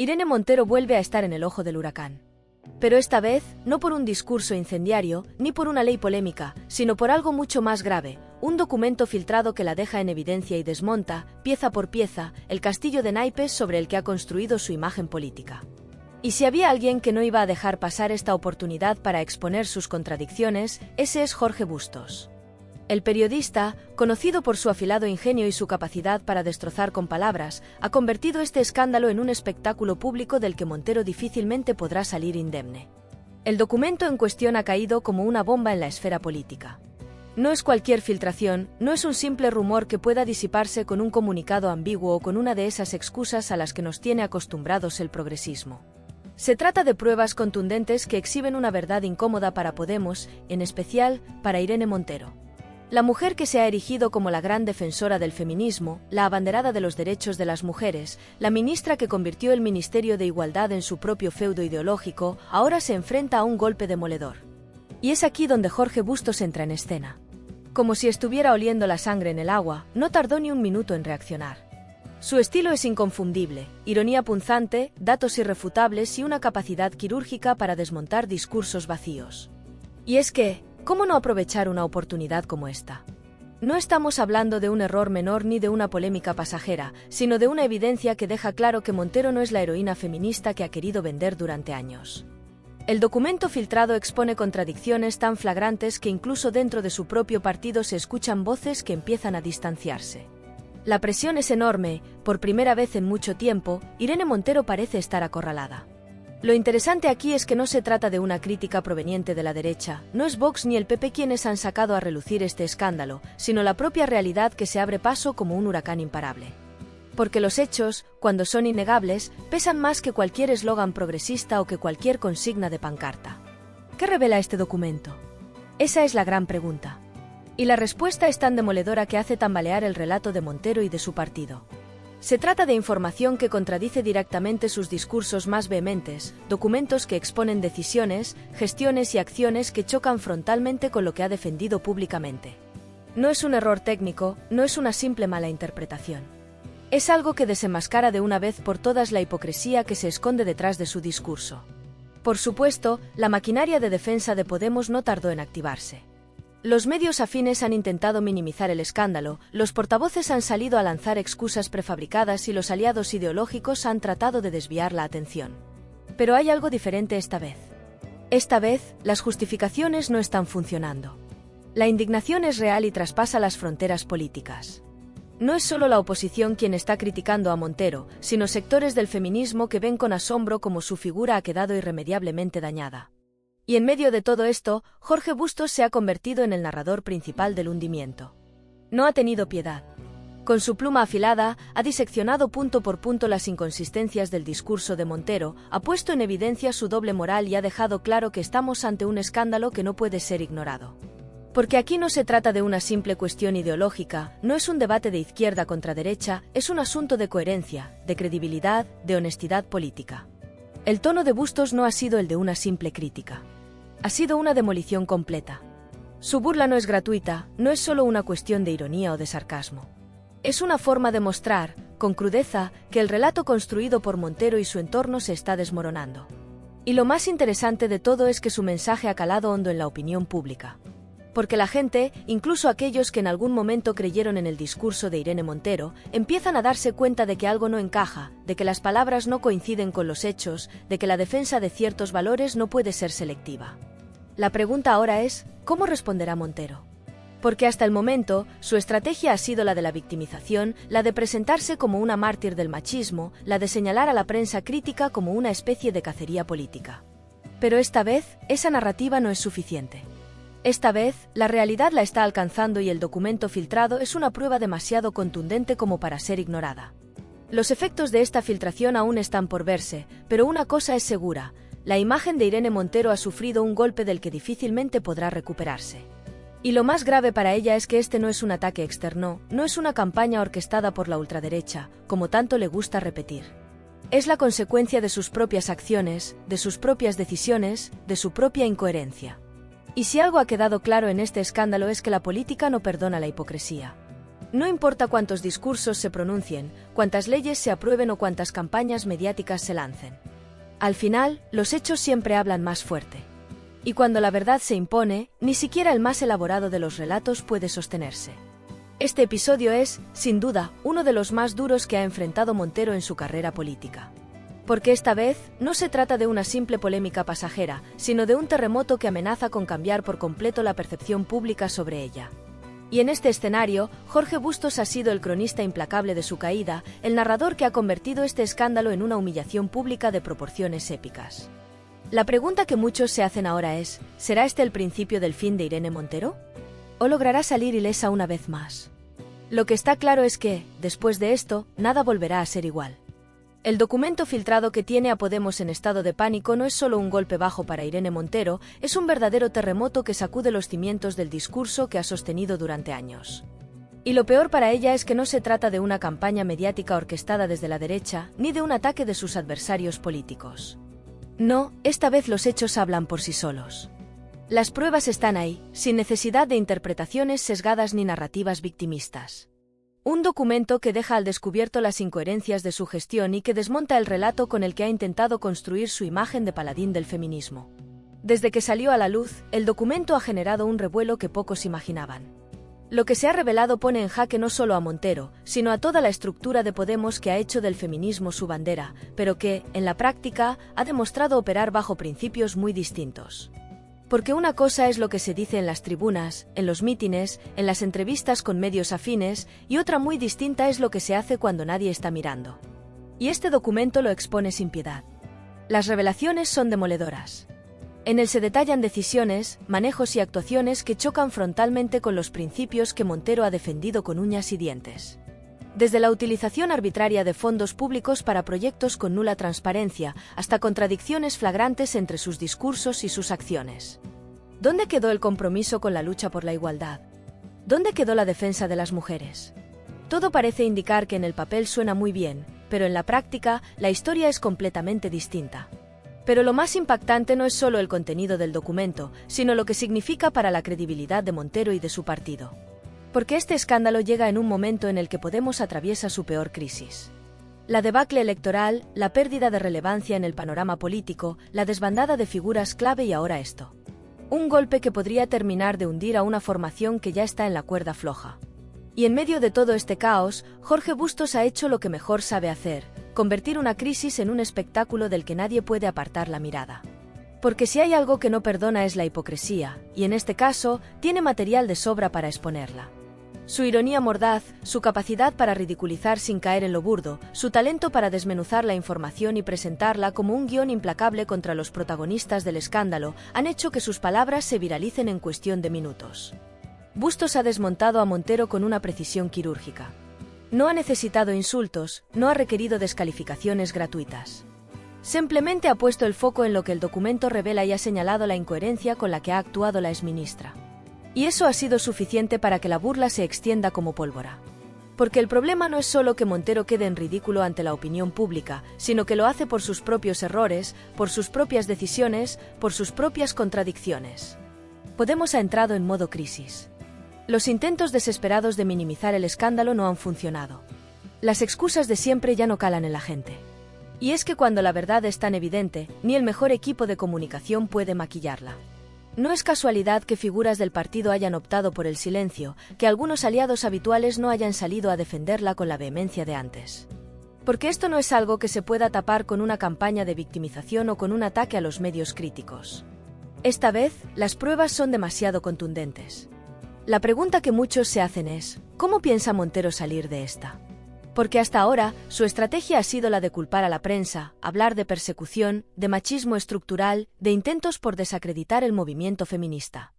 Irene Montero vuelve a estar en el ojo del huracán. Pero esta vez, no por un discurso incendiario, ni por una ley polémica, sino por algo mucho más grave, un documento filtrado que la deja en evidencia y desmonta, pieza por pieza, el castillo de naipes sobre el que ha construido su imagen política. Y si había alguien que no iba a dejar pasar esta oportunidad para exponer sus contradicciones, ese es Jorge Bustos. El periodista, conocido por su afilado ingenio y su capacidad para destrozar con palabras, ha convertido este escándalo en un espectáculo público del que Montero difícilmente podrá salir indemne. El documento en cuestión ha caído como una bomba en la esfera política. No es cualquier filtración, no es un simple rumor que pueda disiparse con un comunicado ambiguo o con una de esas excusas a las que nos tiene acostumbrados el progresismo. Se trata de pruebas contundentes que exhiben una verdad incómoda para Podemos, en especial para Irene Montero. La mujer que se ha erigido como la gran defensora del feminismo, la abanderada de los derechos de las mujeres, la ministra que convirtió el Ministerio de Igualdad en su propio feudo ideológico, ahora se enfrenta a un golpe demoledor. Y es aquí donde Jorge Bustos entra en escena. Como si estuviera oliendo la sangre en el agua, no tardó ni un minuto en reaccionar. Su estilo es inconfundible, ironía punzante, datos irrefutables y una capacidad quirúrgica para desmontar discursos vacíos. Y es que, ¿cómo no aprovechar una oportunidad como esta? No estamos hablando de un error menor ni de una polémica pasajera, sino de una evidencia que deja claro que Montero no es la heroína feminista que ha querido vender durante años. El documento filtrado expone contradicciones tan flagrantes que incluso dentro de su propio partido se escuchan voces que empiezan a distanciarse. La presión es enorme, por primera vez en mucho tiempo, Irene Montero parece estar acorralada. Lo interesante aquí es que no se trata de una crítica proveniente de la derecha, no es Vox ni el PP quienes han sacado a relucir este escándalo, sino la propia realidad que se abre paso como un huracán imparable. Porque los hechos, cuando son innegables, pesan más que cualquier eslogan progresista o que cualquier consigna de pancarta. ¿Qué revela este documento? Esa es la gran pregunta. Y la respuesta es tan demoledora que hace tambalear el relato de Montero y de su partido. Se trata de información que contradice directamente sus discursos más vehementes, documentos que exponen decisiones, gestiones y acciones que chocan frontalmente con lo que ha defendido públicamente. No es un error técnico, no es una simple mala interpretación. Es algo que desenmascara de una vez por todas la hipocresía que se esconde detrás de su discurso. Por supuesto, la maquinaria de defensa de Podemos no tardó en activarse. Los medios afines han intentado minimizar el escándalo, los portavoces han salido a lanzar excusas prefabricadas y los aliados ideológicos han tratado de desviar la atención. Pero hay algo diferente esta vez. Esta vez, las justificaciones no están funcionando. La indignación es real y traspasa las fronteras políticas. No es solo la oposición quien está criticando a Montero, sino sectores del feminismo que ven con asombro cómo su figura ha quedado irremediablemente dañada. Y en medio de todo esto, Jorge Bustos se ha convertido en el narrador principal del hundimiento. No ha tenido piedad. Con su pluma afilada, ha diseccionado punto por punto las inconsistencias del discurso de Montero, ha puesto en evidencia su doble moral y ha dejado claro que estamos ante un escándalo que no puede ser ignorado. Porque aquí no se trata de una simple cuestión ideológica, no es un debate de izquierda contra derecha, es un asunto de coherencia, de credibilidad, de honestidad política. El tono de Bustos no ha sido el de una simple crítica. Ha sido una demolición completa. Su burla no es gratuita, no es solo una cuestión de ironía o de sarcasmo. Es una forma de mostrar, con crudeza, que el relato construido por Montero y su entorno se está desmoronando. Y lo más interesante de todo es que su mensaje ha calado hondo en la opinión pública. Porque la gente, incluso aquellos que en algún momento creyeron en el discurso de Irene Montero, empiezan a darse cuenta de que algo no encaja, de que las palabras no coinciden con los hechos, de que la defensa de ciertos valores no puede ser selectiva. La pregunta ahora es, ¿cómo responderá Montero? Porque hasta el momento, su estrategia ha sido la de la victimización, la de presentarse como una mártir del machismo, la de señalar a la prensa crítica como una especie de cacería política. Pero esta vez, esa narrativa no es suficiente. Esta vez, la realidad la está alcanzando y el documento filtrado es una prueba demasiado contundente como para ser ignorada. Los efectos de esta filtración aún están por verse, pero una cosa es segura, la imagen de Irene Montero ha sufrido un golpe del que difícilmente podrá recuperarse. Y lo más grave para ella es que este no es un ataque externo, no es una campaña orquestada por la ultraderecha, como tanto le gusta repetir. Es la consecuencia de sus propias acciones, de sus propias decisiones, de su propia incoherencia. Y si algo ha quedado claro en este escándalo es que la política no perdona la hipocresía. No importa cuántos discursos se pronuncien, cuántas leyes se aprueben o cuántas campañas mediáticas se lancen. Al final, los hechos siempre hablan más fuerte. Y cuando la verdad se impone, ni siquiera el más elaborado de los relatos puede sostenerse. Este episodio es, sin duda, uno de los más duros que ha enfrentado Montero en su carrera política. Porque esta vez, no se trata de una simple polémica pasajera, sino de un terremoto que amenaza con cambiar por completo la percepción pública sobre ella. Y en este escenario, Jorge Bustos ha sido el cronista implacable de su caída, el narrador que ha convertido este escándalo en una humillación pública de proporciones épicas. La pregunta que muchos se hacen ahora es, ¿será este el principio del fin de Irene Montero? ¿O logrará salir ilesa una vez más? Lo que está claro es que, después de esto, nada volverá a ser igual. El documento filtrado que tiene a Podemos en estado de pánico no es solo un golpe bajo para Irene Montero, es un verdadero terremoto que sacude los cimientos del discurso que ha sostenido durante años. Y lo peor para ella es que no se trata de una campaña mediática orquestada desde la derecha, ni de un ataque de sus adversarios políticos. No, esta vez los hechos hablan por sí solos. Las pruebas están ahí, sin necesidad de interpretaciones sesgadas ni narrativas victimistas. Un documento que deja al descubierto las incoherencias de su gestión y que desmonta el relato con el que ha intentado construir su imagen de paladín del feminismo. Desde que salió a la luz, el documento ha generado un revuelo que pocos imaginaban. Lo que se ha revelado pone en jaque no solo a Montero, sino a toda la estructura de Podemos que ha hecho del feminismo su bandera, pero que, en la práctica, ha demostrado operar bajo principios muy distintos. Porque una cosa es lo que se dice en las tribunas, en los mítines, en las entrevistas con medios afines, y otra muy distinta es lo que se hace cuando nadie está mirando. Y este documento lo expone sin piedad. Las revelaciones son demoledoras. En él se detallan decisiones, manejos y actuaciones que chocan frontalmente con los principios que Montero ha defendido con uñas y dientes. Desde la utilización arbitraria de fondos públicos para proyectos con nula transparencia, hasta contradicciones flagrantes entre sus discursos y sus acciones. ¿Dónde quedó el compromiso con la lucha por la igualdad? ¿Dónde quedó la defensa de las mujeres? Todo parece indicar que en el papel suena muy bien, pero en la práctica, la historia es completamente distinta. Pero lo más impactante no es solo el contenido del documento, sino lo que significa para la credibilidad de Montero y de su partido. Porque este escándalo llega en un momento en el que Podemos atraviesa su peor crisis. La debacle electoral, la pérdida de relevancia en el panorama político, la desbandada de figuras clave y ahora esto. Un golpe que podría terminar de hundir a una formación que ya está en la cuerda floja. Y en medio de todo este caos, Jorge Bustos ha hecho lo que mejor sabe hacer, convertir una crisis en un espectáculo del que nadie puede apartar la mirada. Porque si hay algo que no perdona es la hipocresía, y en este caso, tiene material de sobra para exponerla. Su ironía mordaz, su capacidad para ridiculizar sin caer en lo burdo, su talento para desmenuzar la información y presentarla como un guión implacable contra los protagonistas del escándalo, han hecho que sus palabras se viralicen en cuestión de minutos. Bustos ha desmontado a Montero con una precisión quirúrgica. No ha necesitado insultos, no ha requerido descalificaciones gratuitas. Simplemente ha puesto el foco en lo que el documento revela y ha señalado la incoherencia con la que ha actuado la exministra. Y eso ha sido suficiente para que la burla se extienda como pólvora. Porque el problema no es solo que Montero quede en ridículo ante la opinión pública, sino que lo hace por sus propios errores, por sus propias decisiones, por sus propias contradicciones. Podemos ha entrado en modo crisis. Los intentos desesperados de minimizar el escándalo no han funcionado. Las excusas de siempre ya no calan en la gente. Y es que cuando la verdad es tan evidente, ni el mejor equipo de comunicación puede maquillarla. No es casualidad que figuras del partido hayan optado por el silencio, que algunos aliados habituales no hayan salido a defenderla con la vehemencia de antes. Porque esto no es algo que se pueda tapar con una campaña de victimización o con un ataque a los medios críticos. Esta vez, las pruebas son demasiado contundentes. La pregunta que muchos se hacen es, ¿cómo piensa Montero salir de esta? Porque hasta ahora, su estrategia ha sido la de culpar a la prensa, hablar de persecución, de machismo estructural, de intentos por desacreditar el movimiento feminista.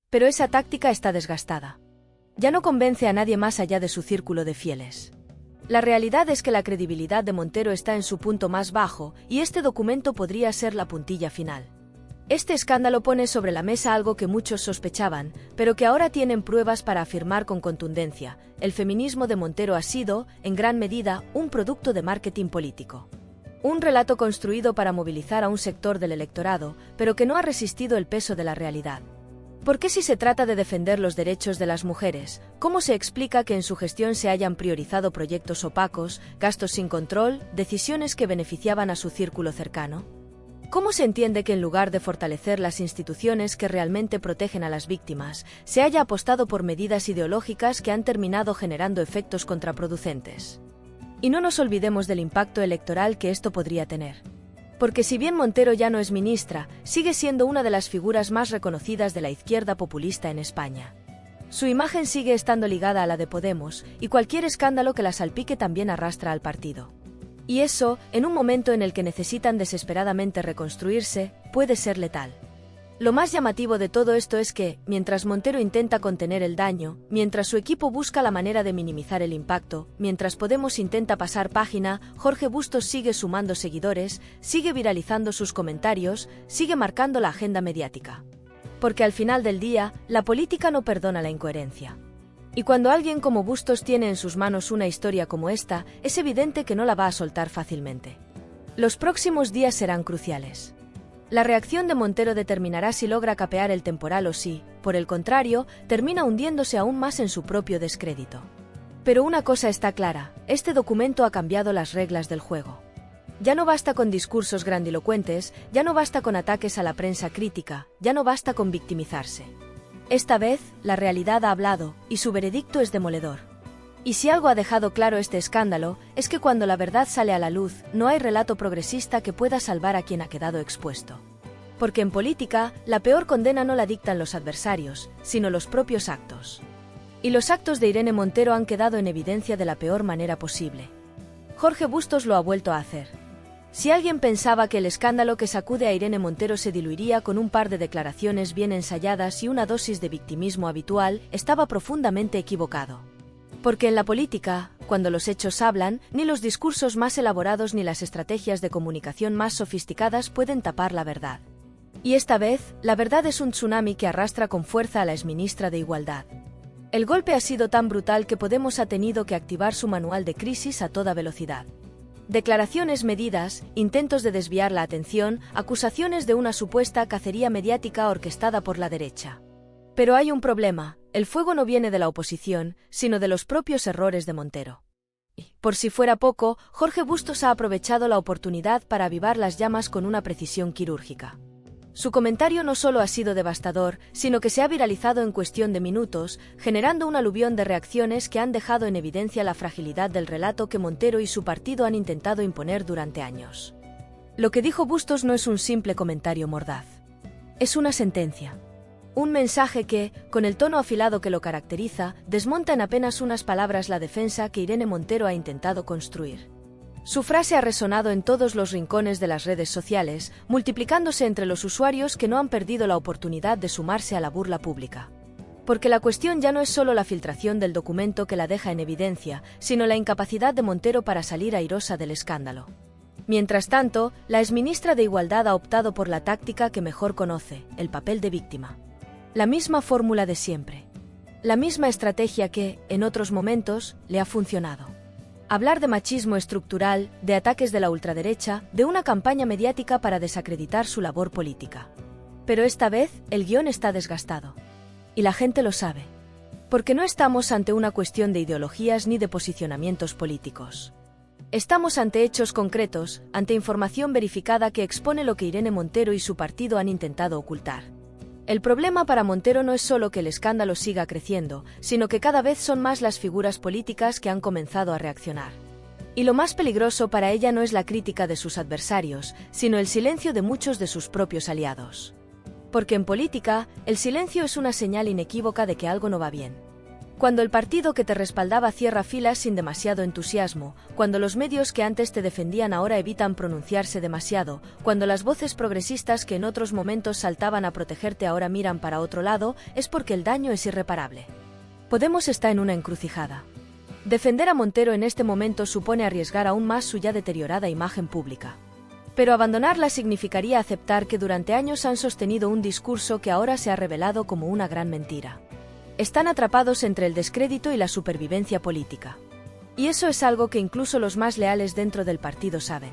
Pero esa táctica está desgastada. Ya no convence a nadie más allá de su círculo de fieles. La realidad es que la credibilidad de Montero está en su punto más bajo, y este documento podría ser la puntilla final. Este escándalo pone sobre la mesa algo que muchos sospechaban, pero que ahora tienen pruebas para afirmar con contundencia: el feminismo de Montero ha sido, en gran medida, un producto de marketing político. Un relato construido para movilizar a un sector del electorado, pero que no ha resistido el peso de la realidad. Porque si se trata de defender los derechos de las mujeres, ¿cómo se explica que en su gestión se hayan priorizado proyectos opacos, gastos sin control, decisiones que beneficiaban a su círculo cercano? ¿Cómo se entiende que en lugar de fortalecer las instituciones que realmente protegen a las víctimas, se haya apostado por medidas ideológicas que han terminado generando efectos contraproducentes? Y no nos olvidemos del impacto electoral que esto podría tener. Porque si bien Montero ya no es ministra, sigue siendo una de las figuras más reconocidas de la izquierda populista en España. Su imagen sigue estando ligada a la de Podemos, y cualquier escándalo que la salpique también arrastra al partido. Y eso, en un momento en el que necesitan desesperadamente reconstruirse, puede ser letal. Lo más llamativo de todo esto es que, mientras Montero intenta contener el daño, mientras su equipo busca la manera de minimizar el impacto, mientras Podemos intenta pasar página, Jorge Bustos sigue sumando seguidores, sigue viralizando sus comentarios, sigue marcando la agenda mediática. Porque al final del día, la política no perdona la incoherencia. Y cuando alguien como Bustos tiene en sus manos una historia como esta, es evidente que no la va a soltar fácilmente. Los próximos días serán cruciales. La reacción de Montero determinará si logra capear el temporal o si, por el contrario, termina hundiéndose aún más en su propio descrédito. Pero una cosa está clara, este documento ha cambiado las reglas del juego. Ya no basta con discursos grandilocuentes, ya no basta con ataques a la prensa crítica, ya no basta con victimizarse. Esta vez, la realidad ha hablado, y su veredicto es demoledor. Y si algo ha dejado claro este escándalo, es que cuando la verdad sale a la luz, no hay relato progresista que pueda salvar a quien ha quedado expuesto. Porque en política, la peor condena no la dictan los adversarios, sino los propios actos. Y los actos de Irene Montero han quedado en evidencia de la peor manera posible. Jorge Bustos lo ha vuelto a hacer. Si alguien pensaba que el escándalo que sacude a Irene Montero se diluiría con un par de declaraciones bien ensayadas y una dosis de victimismo habitual, estaba profundamente equivocado. Porque en la política, cuando los hechos hablan, ni los discursos más elaborados ni las estrategias de comunicación más sofisticadas pueden tapar la verdad. Y esta vez, la verdad es un tsunami que arrastra con fuerza a la exministra de Igualdad. El golpe ha sido tan brutal que Podemos ha tenido que activar su manual de crisis a toda velocidad. Declaraciones medidas, intentos de desviar la atención, acusaciones de una supuesta cacería mediática orquestada por la derecha. Pero hay un problema, el fuego no viene de la oposición, sino de los propios errores de Montero. Y, por si fuera poco, Jorge Bustos ha aprovechado la oportunidad para avivar las llamas con una precisión quirúrgica. Su comentario no solo ha sido devastador, sino que se ha viralizado en cuestión de minutos, generando un aluvión de reacciones que han dejado en evidencia la fragilidad del relato que Montero y su partido han intentado imponer durante años. Lo que dijo Bustos no es un simple comentario mordaz. Es una sentencia. Un mensaje que, con el tono afilado que lo caracteriza, desmonta en apenas unas palabras la defensa que Irene Montero ha intentado construir. Su frase ha resonado en todos los rincones de las redes sociales, multiplicándose entre los usuarios que no han perdido la oportunidad de sumarse a la burla pública. Porque la cuestión ya no es solo la filtración del documento que la deja en evidencia, sino la incapacidad de Montero para salir airosa del escándalo. Mientras tanto, la exministra de Igualdad ha optado por la táctica que mejor conoce, el papel de víctima. La misma fórmula de siempre. La misma estrategia que, en otros momentos, le ha funcionado. Hablar de machismo estructural, de ataques de la ultraderecha, de una campaña mediática para desacreditar su labor política. Pero esta vez, el guión está desgastado. Y la gente lo sabe. Porque no estamos ante una cuestión de ideologías ni de posicionamientos políticos. Estamos ante hechos concretos, ante información verificada que expone lo que Irene Montero y su partido han intentado ocultar. El problema para Montero no es solo que el escándalo siga creciendo, sino que cada vez son más las figuras políticas que han comenzado a reaccionar. Y lo más peligroso para ella no es la crítica de sus adversarios, sino el silencio de muchos de sus propios aliados. Porque en política, el silencio es una señal inequívoca de que algo no va bien. Cuando el partido que te respaldaba cierra filas sin demasiado entusiasmo, cuando los medios que antes te defendían ahora evitan pronunciarse demasiado, cuando las voces progresistas que en otros momentos saltaban a protegerte ahora miran para otro lado, es porque el daño es irreparable. Podemos está en una encrucijada. Defender a Montero en este momento supone arriesgar aún más su ya deteriorada imagen pública. Pero abandonarla significaría aceptar que durante años han sostenido un discurso que ahora se ha revelado como una gran mentira. Están atrapados entre el descrédito y la supervivencia política. Y eso es algo que incluso los más leales dentro del partido saben.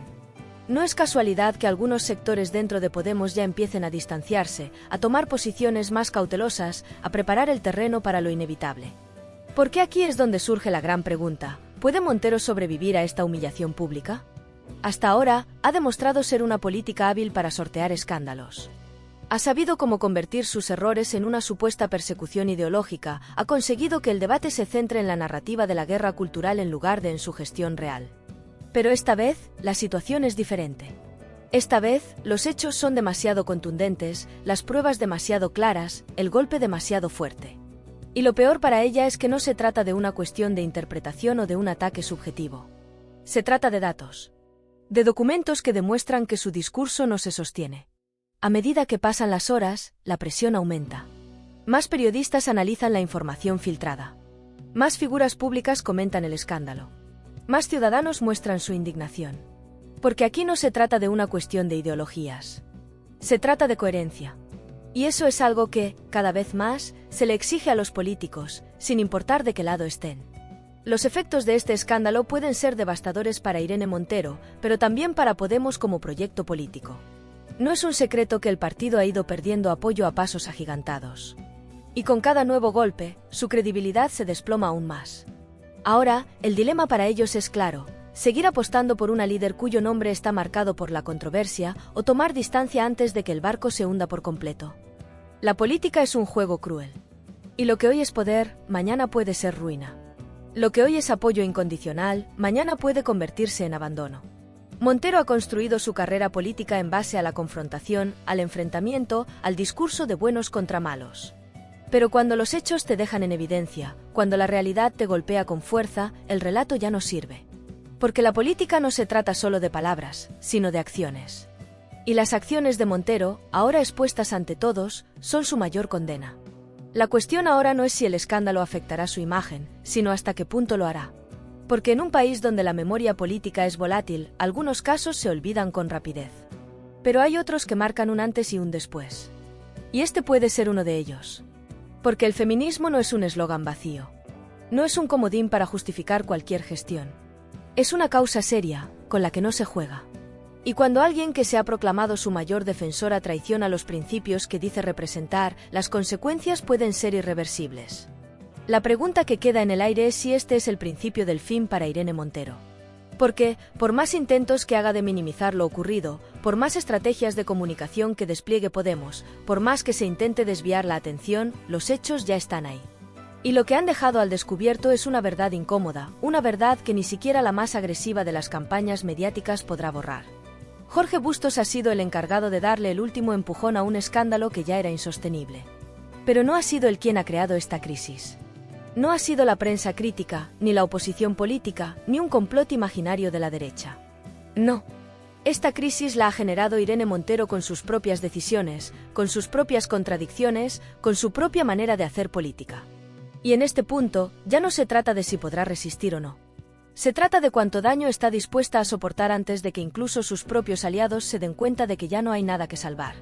No es casualidad que algunos sectores dentro de Podemos ya empiecen a distanciarse, a tomar posiciones más cautelosas, a preparar el terreno para lo inevitable. Porque aquí es donde surge la gran pregunta: ¿puede Montero sobrevivir a esta humillación pública? Hasta ahora, ha demostrado ser una política hábil para sortear escándalos. Ha sabido cómo convertir sus errores en una supuesta persecución ideológica, ha conseguido que el debate se centre en la narrativa de la guerra cultural en lugar de en su gestión real. Pero esta vez, la situación es diferente. Esta vez, los hechos son demasiado contundentes, las pruebas demasiado claras, el golpe demasiado fuerte. Y lo peor para ella es que no se trata de una cuestión de interpretación o de un ataque subjetivo. Se trata de datos. De documentos que demuestran que su discurso no se sostiene. A medida que pasan las horas, la presión aumenta. Más periodistas analizan la información filtrada. Más figuras públicas comentan el escándalo. Más ciudadanos muestran su indignación. Porque aquí no se trata de una cuestión de ideologías. Se trata de coherencia. Y eso es algo que, cada vez más, se le exige a los políticos, sin importar de qué lado estén. Los efectos de este escándalo pueden ser devastadores para Irene Montero, pero también para Podemos como proyecto político. No es un secreto que el partido ha ido perdiendo apoyo a pasos agigantados. Y con cada nuevo golpe, su credibilidad se desploma aún más. Ahora, el dilema para ellos es claro: seguir apostando por una líder cuyo nombre está marcado por la controversia o tomar distancia antes de que el barco se hunda por completo. La política es un juego cruel. Y lo que hoy es poder, mañana puede ser ruina. Lo que hoy es apoyo incondicional, mañana puede convertirse en abandono. Montero ha construido su carrera política en base a la confrontación, al enfrentamiento, al discurso de buenos contra malos. Pero cuando los hechos te dejan en evidencia, cuando la realidad te golpea con fuerza, el relato ya no sirve. Porque la política no se trata solo de palabras, sino de acciones. Y las acciones de Montero, ahora expuestas ante todos, son su mayor condena. La cuestión ahora no es si el escándalo afectará su imagen, sino hasta qué punto lo hará. Porque en un país donde la memoria política es volátil, algunos casos se olvidan con rapidez. Pero hay otros que marcan un antes y un después. Y este puede ser uno de ellos. Porque el feminismo no es un eslogan vacío. No es un comodín para justificar cualquier gestión. Es una causa seria, con la que no se juega. Y cuando alguien que se ha proclamado su mayor defensora traiciona los principios que dice representar, las consecuencias pueden ser irreversibles. La pregunta que queda en el aire es si este es el principio del fin para Irene Montero. Porque, por más intentos que haga de minimizar lo ocurrido, por más estrategias de comunicación que despliegue Podemos, por más que se intente desviar la atención, los hechos ya están ahí. Y lo que han dejado al descubierto es una verdad incómoda, una verdad que ni siquiera la más agresiva de las campañas mediáticas podrá borrar. Jorge Bustos ha sido el encargado de darle el último empujón a un escándalo que ya era insostenible. Pero no ha sido él quien ha creado esta crisis. No ha sido la prensa crítica, ni la oposición política, ni un complot imaginario de la derecha. No. Esta crisis la ha generado Irene Montero con sus propias decisiones, con sus propias contradicciones, con su propia manera de hacer política. Y en este punto, ya no se trata de si podrá resistir o no. Se trata de cuánto daño está dispuesta a soportar antes de que incluso sus propios aliados se den cuenta de que ya no hay nada que salvar.